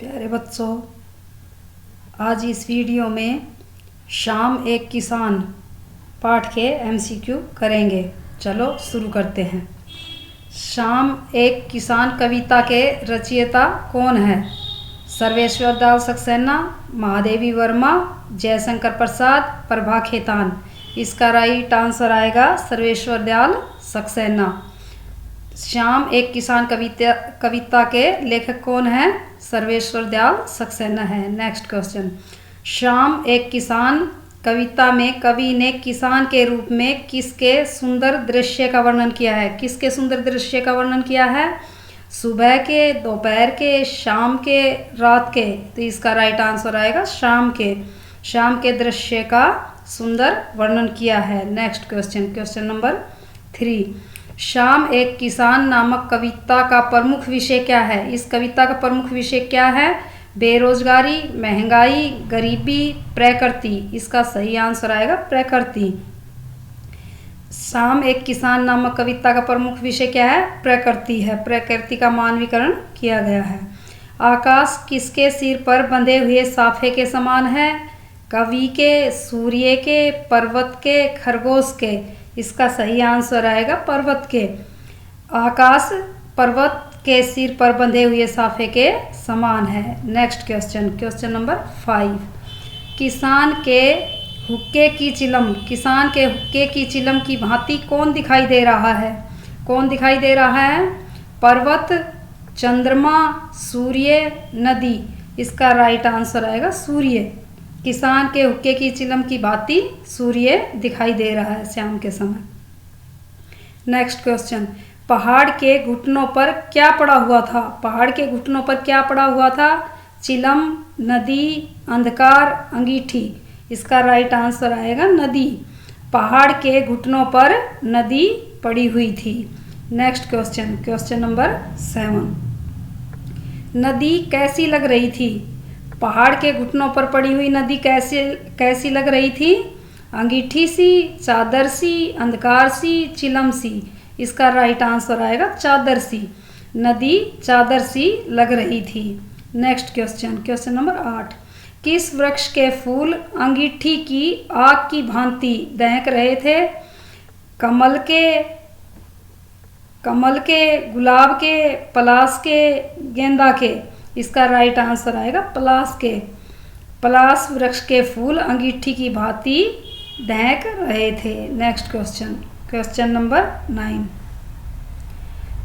प्यारे बच्चों, आज इस वीडियो में शाम एक किसान पाठ के एमसीक्यू करेंगे। चलो शुरू करते हैं। शाम एक किसान कविता के रचयिता कौन है? सर्वेश्वर दयाल सक्सेना, महादेवी वर्मा, जयशंकर प्रसाद, प्रभा खेतान। इसका राइट आंसर आएगा सर्वेश्वर दयाल सक्सेना। श्याम एक किसान कविता के लेखक कौन है? सर्वेश्वर दयाल सक्सेना है। नेक्स्ट क्वेश्चन, श्याम एक किसान कविता में कवि ने किसान के रूप में किसके सुंदर दृश्य का वर्णन किया है? किसके सुंदर दृश्य का वर्णन किया है? सुबह के, दोपहर के, शाम के, रात के। तो इसका राइट आंसर आएगा शाम के दृश्य का सुंदर वर्णन किया है। नेक्स्ट क्वेश्चन, क्वेश्चन नंबर 3, शाम एक किसान नामक कविता का प्रमुख विषय क्या है? इस कविता का प्रमुख विषय क्या है? बेरोजगारी, महंगाई, गरीबी, प्रकृति। इसका सही आंसर आएगा प्रकृति। शाम एक किसान नामक कविता का प्रमुख विषय क्या है? प्रकृति है। प्रकृति का मानवीकरण किया गया है। आकाश किसके सिर पर बंधे हुए साफे के समान है? कवि के, सूर्य के, पर्वत के, खरगोश के। इसका सही आंसर आएगा पर्वत के। आकाश पर्वत के सिर पर बंधे हुए साफे के समान है। नेक्स्ट क्वेश्चन, क्वेश्चन नंबर 5, किसान के हुक्के की चिलम की भांति कौन दिखाई दे रहा है? कौन दिखाई दे रहा है? पर्वत, चंद्रमा, सूर्य, नदी। इसका राइट आंसर आएगा सूर्य। किसान के हुक्के की चिलम की भांति सूर्य दिखाई दे रहा है शाम के समय। नेक्स्ट क्वेश्चन, पहाड़ के घुटनों पर क्या पड़ा हुआ था? पहाड़ के घुटनों पर क्या पड़ा हुआ था? चिलम, नदी, अंधकार, अंगीठी। इसका राइट आंसर आएगा नदी। पहाड़ के घुटनों पर नदी पड़ी हुई थी। नेक्स्ट क्वेश्चन, क्वेश्चन नंबर 7, नदी कैसी लग रही थी? पहाड़ के घुटनों पर पड़ी हुई नदी कैसी लग रही थी? अंगीठी सी, चादर सी, अंधकार सी, चिलम सी। इसका राइट आंसर आएगा चादर सी। नदी चादर सी लग रही थी। नेक्स्ट क्वेश्चन, क्वेश्चन नंबर 8, किस वृक्ष के फूल अंगीठी की आग की भांति दहक रहे थे? कमल के, गुलाब के, पलाश के, गेंदा के। इसका राइट आंसर आएगा पलाश के। पलाश वृक्ष के फूल अंगीठी की भांति दहक रहे थे। नेक्स्ट क्वेश्चन, क्वेश्चन नंबर 9,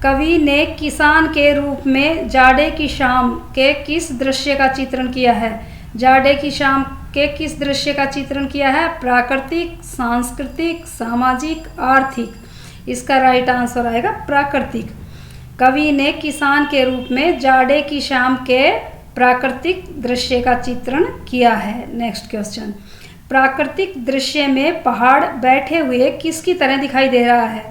कवि ने किसान के रूप में जाड़े की शाम के किस दृश्य का चित्रण किया है? जाड़े की शाम के किस दृश्य का चित्रण किया है? प्राकृतिक, सांस्कृतिक, सामाजिक, आर्थिक। इसका राइट आंसर आएगा प्राकृतिक। कवि ने किसान के रूप में जाड़े की शाम के प्राकृतिक दृश्य का चित्रण किया है। नेक्स्ट क्वेश्चन, प्राकृतिक दृश्य में पहाड़ बैठे हुए किसकी तरह दिखाई दे रहा है?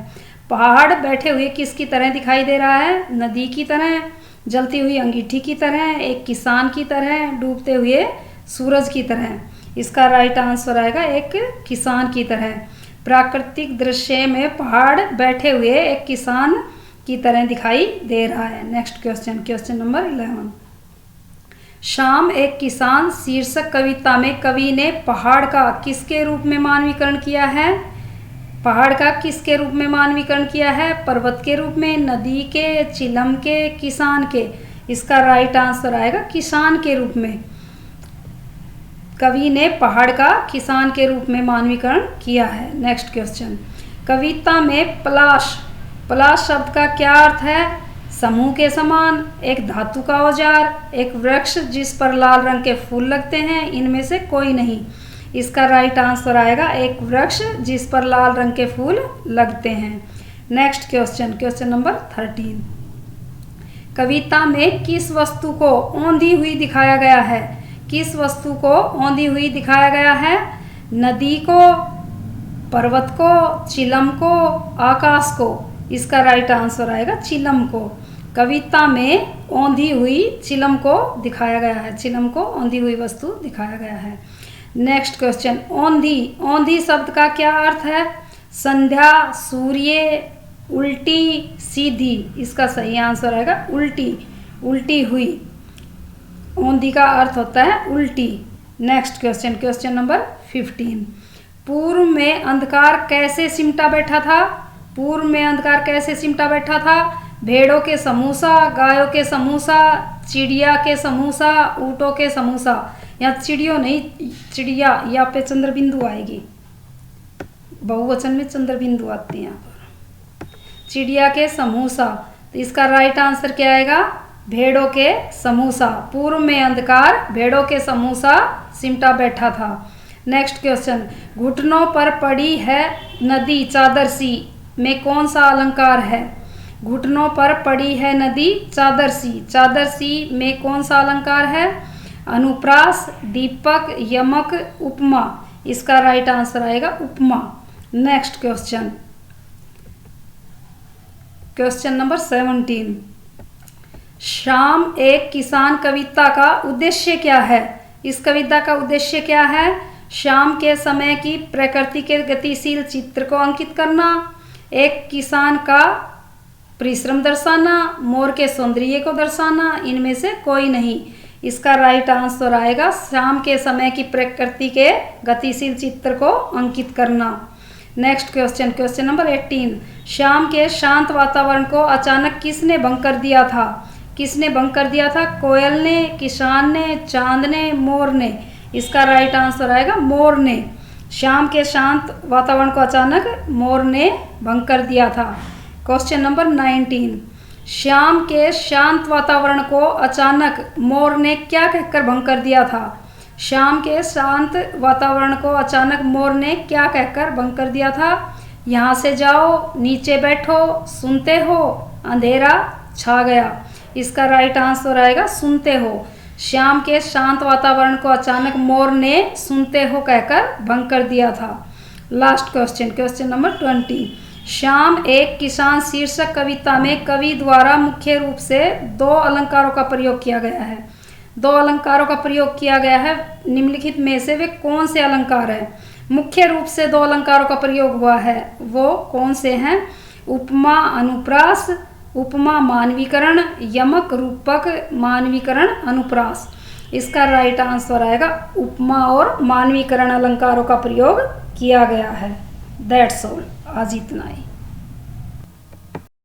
पहाड़ बैठे हुए किसकी तरह दिखाई दे रहा है? नदी की तरह, जलती हुई अंगीठी की तरह, एक किसान की तरह, डूबते हुए सूरज की तरह। इसका राइट आंसर आएगा एक किसान की तरह। प्राकृतिक दृश्य में पहाड़ बैठे हुए एक किसान की तरह दिखाई दे रहा है। नेक्स्ट क्वेश्चन, क्वेश्चन नंबर 11, शाम एक किसान शीर्षक कविता में कवि ने पहाड़ का किसके रूप में मानवीकरण किया है? पहाड़ का किसके रूप में मानवीकरण किया है? पर्वत के रूप में, नदी के, चिलम के, किसान के। इसका राइट आंसर आएगा किसान के रूप में। कवि ने पहाड़ का किसान के रूप में मानवीकरण किया है। नेक्स्ट क्वेश्चन, कविता में पलाश शब्द का क्या अर्थ है? समूह के समान, एक धातु का औजार, एक वृक्ष जिस पर लाल रंग के फूल लगते हैं, इनमें से कोई नहीं। इसका राइट आंसर आएगा एक वृक्ष जिस पर लाल रंग के फूल लगते हैं। नेक्स्ट क्वेश्चन, क्वेश्चन नंबर 13, कविता में किस वस्तु को औंधी हुई दिखाया गया है? किस वस्तु को औंधी हुई दिखाया गया है? नदी को, पर्वत को, चिलम को, आकाश को। इसका राइट आंसर आएगा चिलम को। कविता में औंधी हुई चिलम को दिखाया गया है। चिलम को औंधी हुई वस्तु दिखाया गया है। नेक्स्ट क्वेश्चन, औंधी शब्द का क्या अर्थ है? संध्या, सूर्य, उल्टी, सीधी। इसका सही आंसर आएगा उल्टी हुई। औंधी का अर्थ होता है उल्टी। Next question, question number 15। पूर्व में अंधकार कैसे सिमटा बैठा था? पूर्व में अंधकार कैसे सिमटा बैठा था? भेड़ों के समूसा, गायों के समूसा, चिड़िया के समूसा, ऊँटों के समूसा। यहाँ चिड़ियों नहीं, चिड़िया, यहाँ पे चंद्र बिंदु आएगी, बहुवचन में चंद्र बिंदु आती है यहाँ पर। चिड़िया के समूसा, तो इसका राइट आंसर क्या आएगा? भेड़ों के समूसा। पूर्व में अंधकार भेड़ों के समूसा सिमटा बैठा था। नेक्स्ट क्वेश्चन, घुटनों पर पड़ी है नदी चादर सी में कौन सा अलंकार है? घुटनों पर पड़ी है नदी चादर सी, चादर सी में कौन सा अलंकार है? अनुप्रास, दीपक, यमक, उपमा। इसका राइट आंसर आएगा उपमा। Next question, question number 17। शाम एक किसान कविता का उद्देश्य क्या है? इस कविता का उद्देश्य क्या है? शाम के समय की प्रकृति के गतिशील चित्र को अंकित करना, एक किसान का परिश्रम दर्शाना, मोर के सौंदर्य को दर्शाना, इनमें से कोई नहीं। इसका राइट आंसर आएगा शाम के समय की प्रकृति के गतिशील चित्र को अंकित करना। Next question, question number 18। शाम के शांत वातावरण को अचानक किसने भंग कर दिया था? किसने भंग कर दिया था? कोयल ने, किसान ने, चांद ने, मोर ने। इसका राइट आंसर आएगा मोर ने। शाम के शांत वातावरण को अचानक मोर ने भंग कर दिया था। Question number 19। शाम के शांत वातावरण को अचानक मोर ने क्या कहकर भंग कर दिया था? शाम के शांत वातावरण को अचानक मोर ने क्या कहकर भंग कर दिया था? यहाँ से जाओ, नीचे बैठो, सुनते हो, अंधेरा छा गया। इसका राइट आंसर आएगा सुनते हो। शाम के शांत वातावरण को अचानक मोर ने सुनते हो कहकर भंग कर दिया था। Last question, question number 20। शाम एक किसान शीर्षक कविता में कवि द्वारा मुख्य रूप से 2 अलंकारों का प्रयोग किया गया है। 2 अलंकारों का प्रयोग किया गया है, निम्नलिखित में से वे कौन से अलंकार है? मुख्य रूप से 2 अलंकारों का प्रयोग हुआ है, वो कौन से हैं? उपमा अनुप्रास, उपमा मानवीकरण, यमक रूपक, मानवीकरण अनुप्रास। इसका राइट आंसर आएगा उपमा और मानवीकरण अलंकारों का प्रयोग किया गया है। दैट्स ऑल, आज इतना ही।